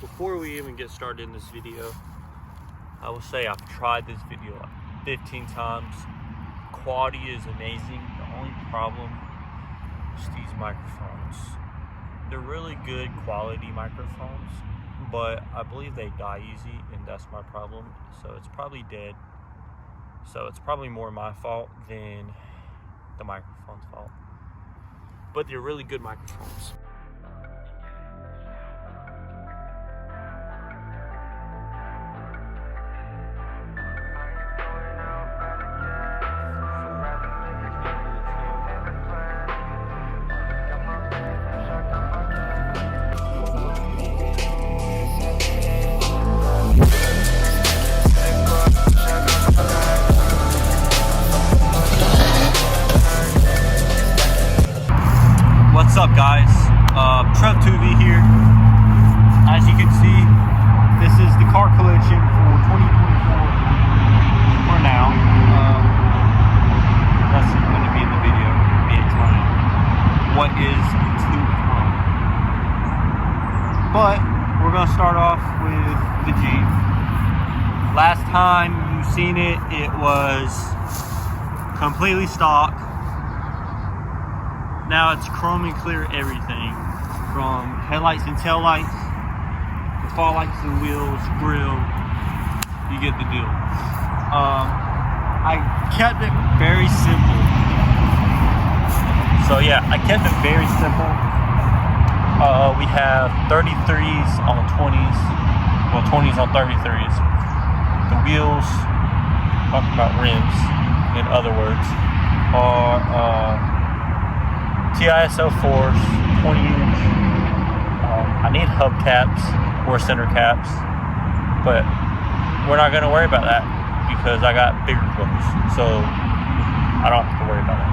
before we even get started in this video, I will say I've tried this video like 15 times. Quality is amazing. The only problem is these microphones. They're really good quality microphones, but I believe they die easy, and that's my problem. So it's probably dead. So it's probably more my fault than the microphone's fault. But they're really good microphones. What's up, guys? Trev2V here. As you can see, this is the car collection for 2024 for now. That's going to be in the video, me explaining what is to come. But we're going to start off with the Jeep. Last time you've seen it, it was completely stock. Now it's chrome and clear everything, from headlights and taillights, the fog lights and wheels, grill. You get the deal. I kept it very simple. So yeah, I kept it very simple. We have 33s on 20s, well 20s on 33s. The wheels, talking about rims, in other words, are TISO 4s, 20-inch. I need hubcaps or center caps, but we're not going to worry about that because I got bigger wheels, so I don't have to worry about that.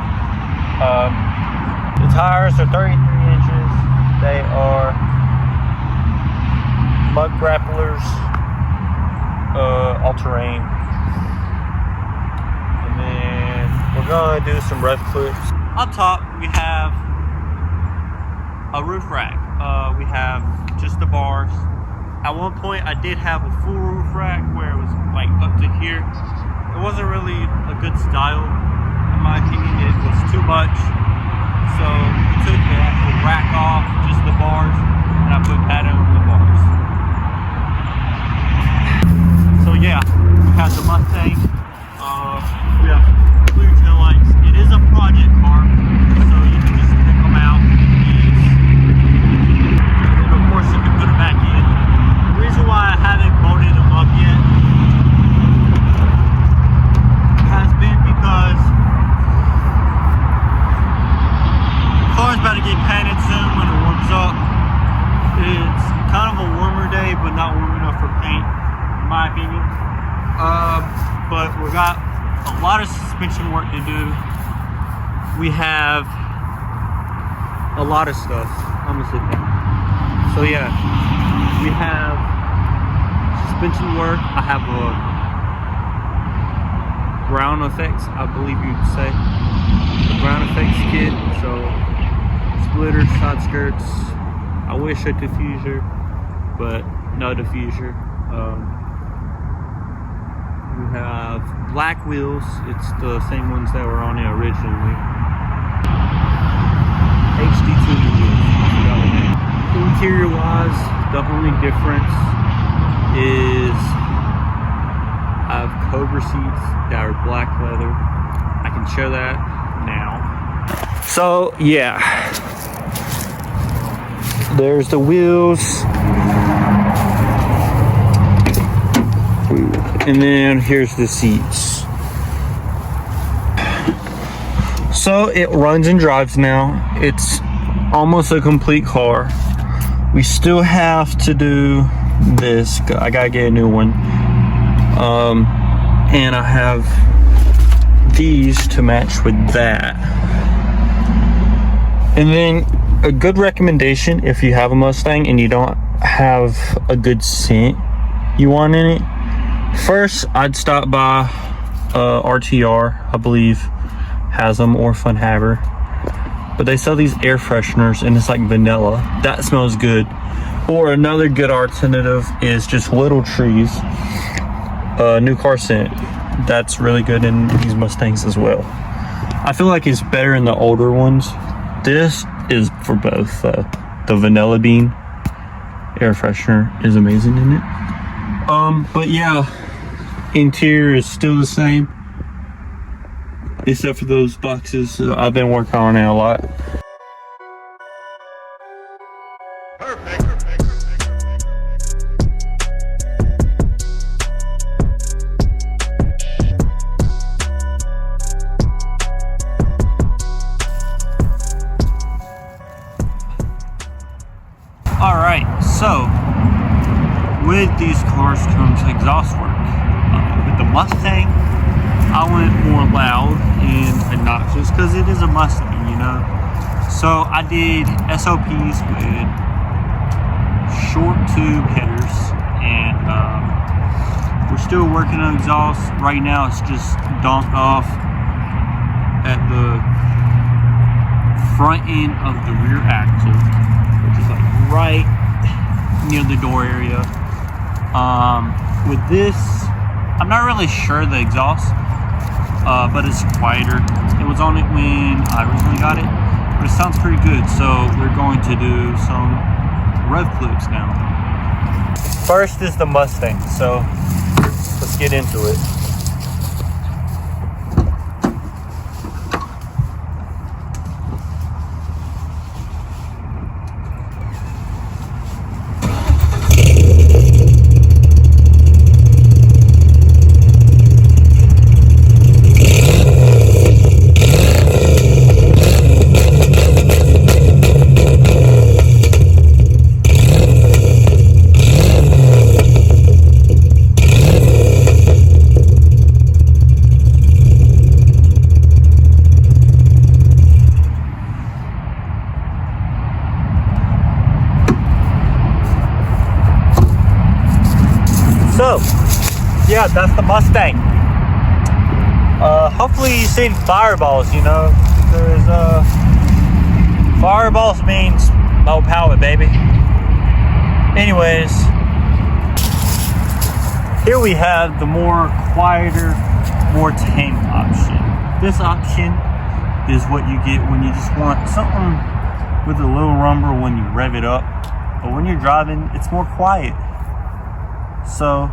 The tires are 33 inches. They are mud grapplers, all-terrain. And then we're going to do some rev clips. Up top, we have a roof rack. We have just the bars. At one point, I did have a full roof rack where it was like up to here. It wasn't really a good style. In my opinion, it was too much. So we took the actual rack off, just the bars, and I put padding on the bars. So yeah, we have the Mustang. We have clear taillights. It is a project car, so you can just pick them out and of course you can put it back in. The reason why I haven't bolted them up yet has been because the car's about to get painted soon when it warms up. It's kind of a warmer day, but not warm enough for paint, in my opinion. But we got a lot of suspension work to do. We have a lot of stuff. I'm gonna sit down. So yeah, we have suspension work. I have a ground effects, I believe you'd say. The ground effects kit. So splitters, side skirts. I wish a diffuser, but no diffuser. We have black wheels. It's the same ones that were on it originally. HD2 wheels. Interior wise, the only difference is I have Cobra seats that are black leather. I can show that now. So yeah, there's the wheels. And then here's the seats. So it runs and drives now. It's almost a complete car. We still have to do this. I gotta get a new one. And I have these to match with that. And then a good recommendation if you have a Mustang and you don't have a good scent you want in it. First, I'd stop by RTR, I believe, has them, or Fun Haver. But they sell these air fresheners and it's like vanilla. That smells good. Or another good alternative is just Little Trees, New Car Scent. That's really good in these Mustangs as well. I feel like it's better in the older ones. This is for both. The Vanilla Bean air freshener is amazing in it. But yeah, interior is still the same, except for those boxes. I've been working on it a lot. Alright, so with these cars comes exhaust work. With the Mustang, I went more loud and obnoxious because it is a Mustang, you know. So I did SOPs with short tube headers, and we're still working on exhaust. Right now it's just dumped off at the front end of the rear axle, which is like right near the door area. With this, I'm not really sure the exhaust, but it's quieter. It was on it when I originally got it, but it sounds pretty good. So we're going to do some rev clips now. First is the Mustang, so let's get into it. So, yeah, that's the Mustang. Hopefully you see fireballs, you know, because fireballs means low power, baby. Anyways, here we have the more quieter, more tame option. This option is what you get when you just want something with a little rumble when you rev it up. But when you're driving, it's more quiet. So,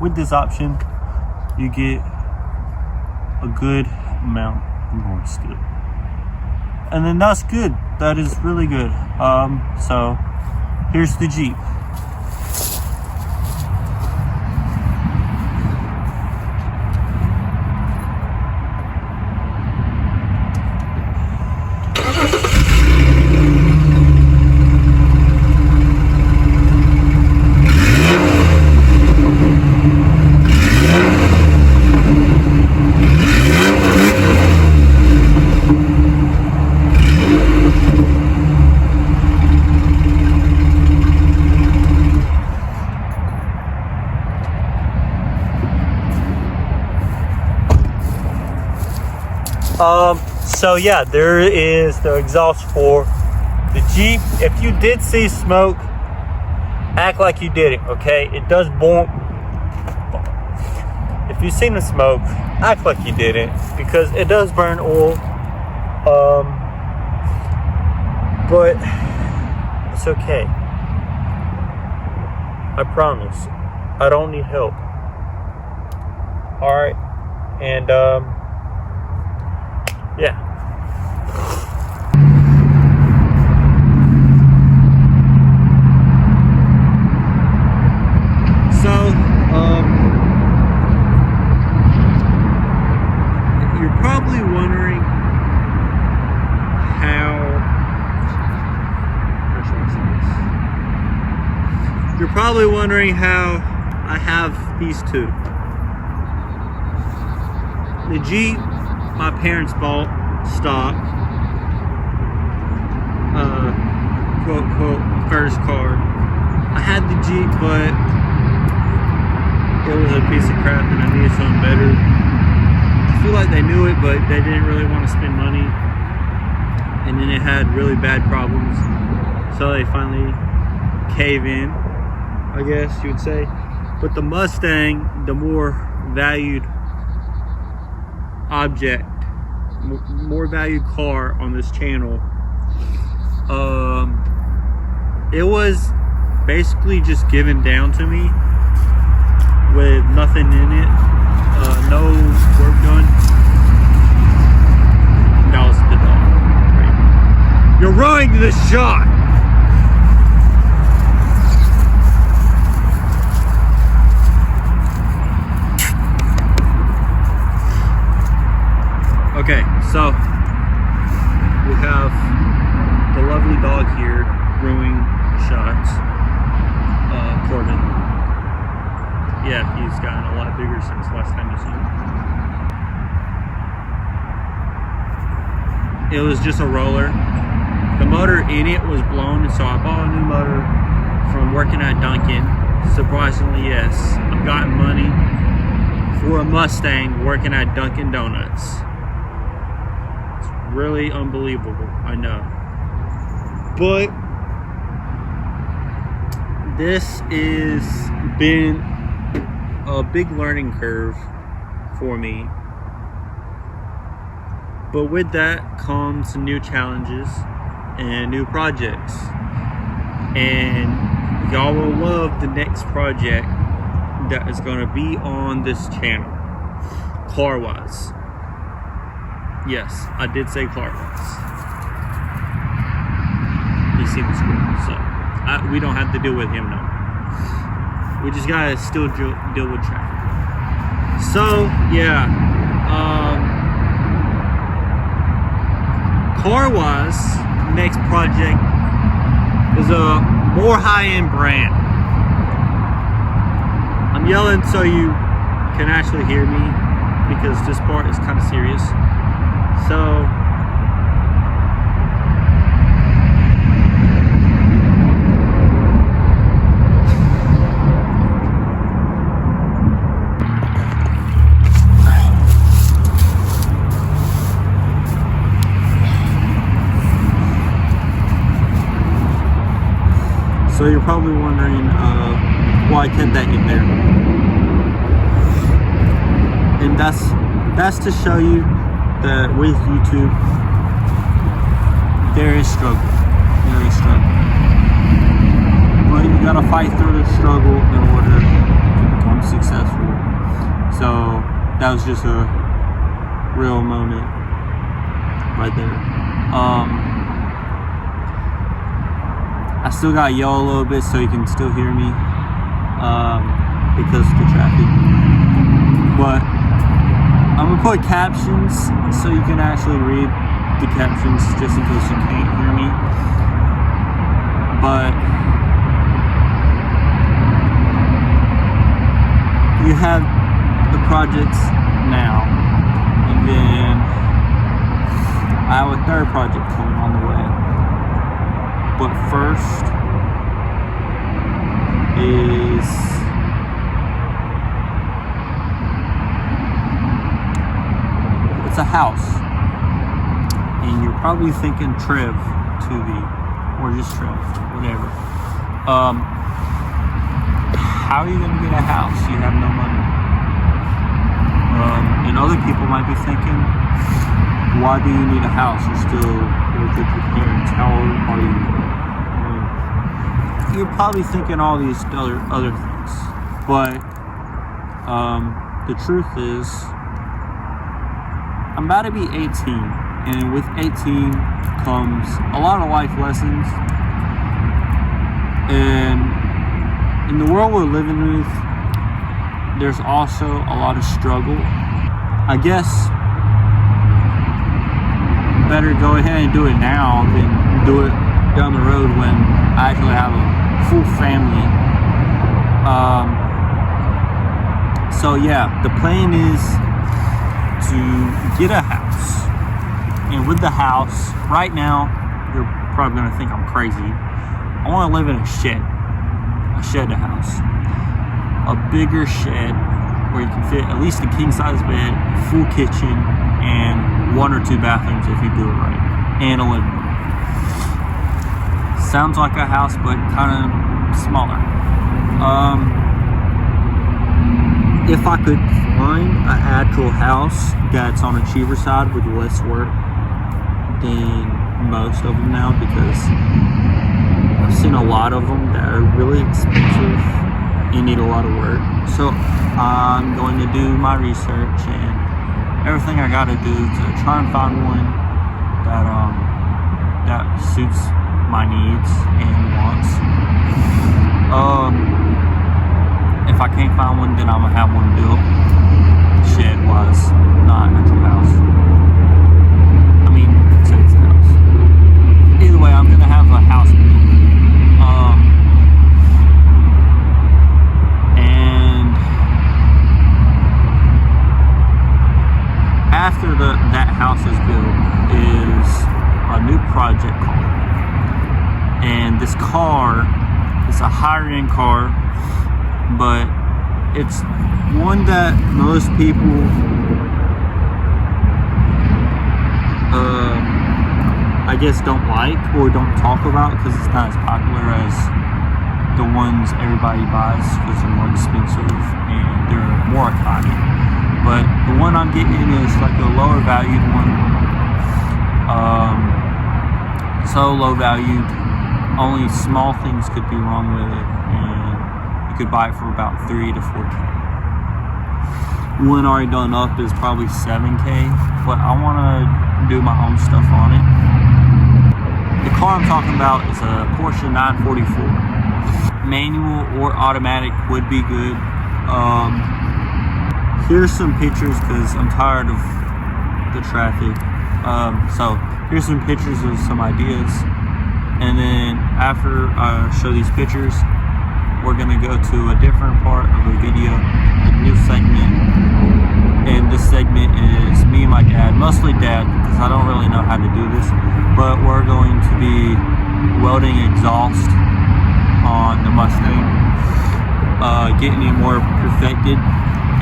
with this option, you get a good amount of noise still. And then that's good. That is really good. So, here's the Jeep. So yeah, there is the exhaust for the Jeep. If you did see smoke, act like you didn't, okay? It does boom. If you've seen the smoke, act like you didn't, because it does burn oil. But it's okay. I promise. I don't need help. Alright. And yeah. So, you're probably wondering how I have these two. The Jeep my parents bought stock, quote unquote first car. I had the Jeep, but it was a piece of crap and I needed something better. I feel like they knew it, but they didn't really want to spend money. and then it had really bad problems, so they finally cave in, I guess you would say. But the Mustang, the more valued object, more valued car on this channel, it was basically just given down to me with nothing in it, no work done. That was the dog. You're ruining the shot. Okay, so we have the lovely dog here ruining shots. Corbin. Yeah, he's gotten a lot bigger since last time you seen him. It was just a roller. The motor in it was blown, so I bought a new motor from working at Dunkin'. Surprisingly, yes, I've gotten money for a Mustang working at Dunkin' Donuts. Really unbelievable, I know. But this has been a big learning curve for me. But with that comes new challenges and new projects. And y'all will love the next project that is going to be on this channel, car-wise. Yes, I did say car-wise. You see the screen, so we don't have to deal with him now. We just gotta still deal with traffic. So yeah, car-wise, next project is a more high-end brand. I'm yelling so you can actually hear me because this part is kind of serious. So you're probably wondering why I kept that in there. And that's to show you that with YouTube, there is struggle. There is struggle. But you gotta fight through the struggle in order to become successful. So that was just a real moment right there. I still gotta yell a little bit so you can still hear me because of the traffic. But I'm gonna put captions so you can actually read the captions just in case you can't hear me. But you have the projects now, and then I have a third project coming on the way. But first is it's a house, and you're probably thinking Trev TV or just Trev, whatever. How are you gonna get a house? You have no money. And other people might be thinking, why do you need a house? You're still with your parents. How old are you? You're probably thinking all these other things, but the truth is, I'm about to be 18, and with 18 comes a lot of life lessons. And in the world we're living with, there's also a lot of struggle. I guess better go ahead and do it now than do it down the road when I actually have a full family. So yeah, the plan is to get a house. And with the house, right now, you're probably gonna think I'm crazy. I wanna live in a shed house. A bigger shed where you can fit at least a king size bed, full kitchen, and 1 or 2 bathrooms if you do it right. and a living room. Sounds like a house, but kind of smaller. If I could find an actual house that's on a cheaper side with less work than most of them now, because I've seen a lot of them that are really expensive and need a lot of work. So I'm going to do my research and everything I got to do to try and find one that that suits my needs and wants. If I can't find one, then I'm gonna have one built shed wise, not an actual house. I mean, say it's a house. Either way, I'm gonna have a house built. And after that house is built is a new project car. And this car is a higher end car, but it's one that most people I guess don't like or don't talk about because it's not as popular as the ones everybody buys because they're more expensive and they're more iconic. But the one I'm getting is like a lower valued one. So low valued, only small things could be wrong with it, and you could buy it for about $3 to $4K. One already done up is probably $7K, but I want to do my own stuff on it. The car I'm talking about is a Porsche 944. Manual or automatic would be good. Here's some pictures because I'm tired of the traffic. So here's some pictures of some ideas, and then after I show these pictures, we're gonna go to a different part of a video, a new segment, and this segment is me and my dad, mostly dad because I don't really know how to do this, but we're going to be welding exhaust on the Mustang, getting it more perfected,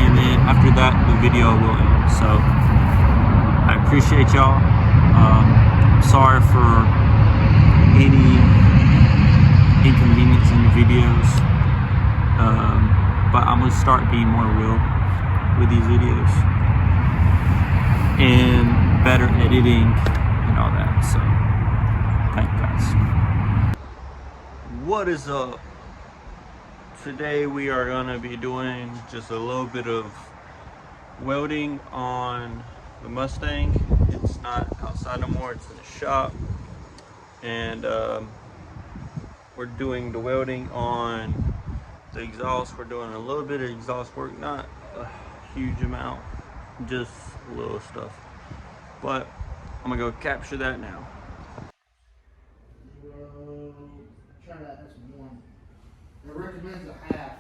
and then after that the video will end. So I appreciate y'all. Sorry for any inconvenience in the videos, but I'm gonna start being more real with these videos and better editing and all that. So thank you guys. What is up? Today we are gonna be doing just a little bit of welding on the Mustang. It's not outside no more, it's in the shop, and we're doing the welding on the exhaust. We're doing a little bit of exhaust work, not a huge amount, just a little stuff, but I'm gonna go capture that now. Try that, that's one. It recommends a half.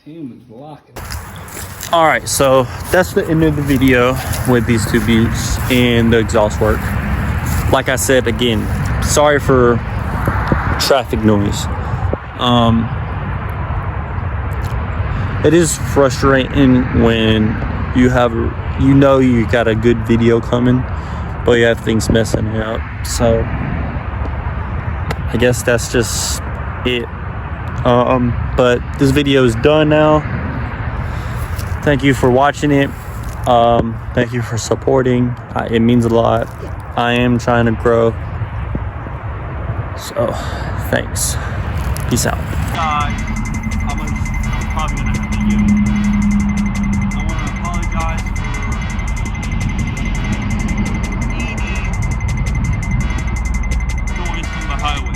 Humans blocking. All right, so that's the end of the video with these two buttes and the exhaust work. Like I said again, sorry for traffic noise. It is frustrating when you got a good video coming, but you have things messing it up. So I guess that's just it. But this video is done now. Thank you for watching it. Thank you for supporting. It means a lot. I am trying to grow. So thanks. Peace out. Guys, I'm probably gonna have to I want to apologize for any noise from the highway.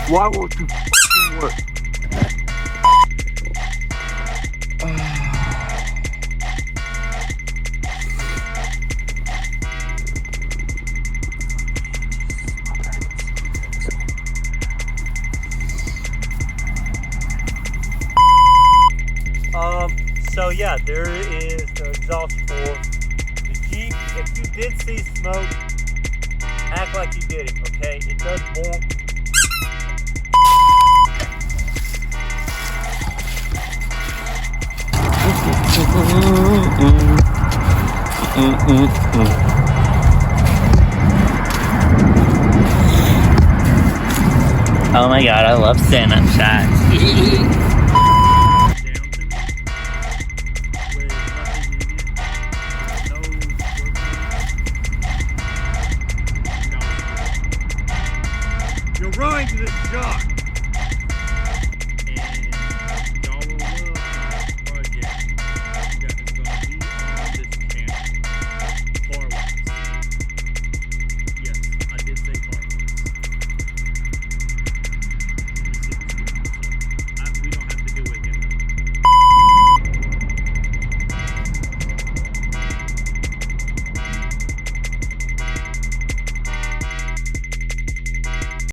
Why won't you fucking work? So yeah, there is the exhaust for the Jeep. If you did see smoke, act like you didn't, okay? It does warm. Oh my god, I love stand-up shots.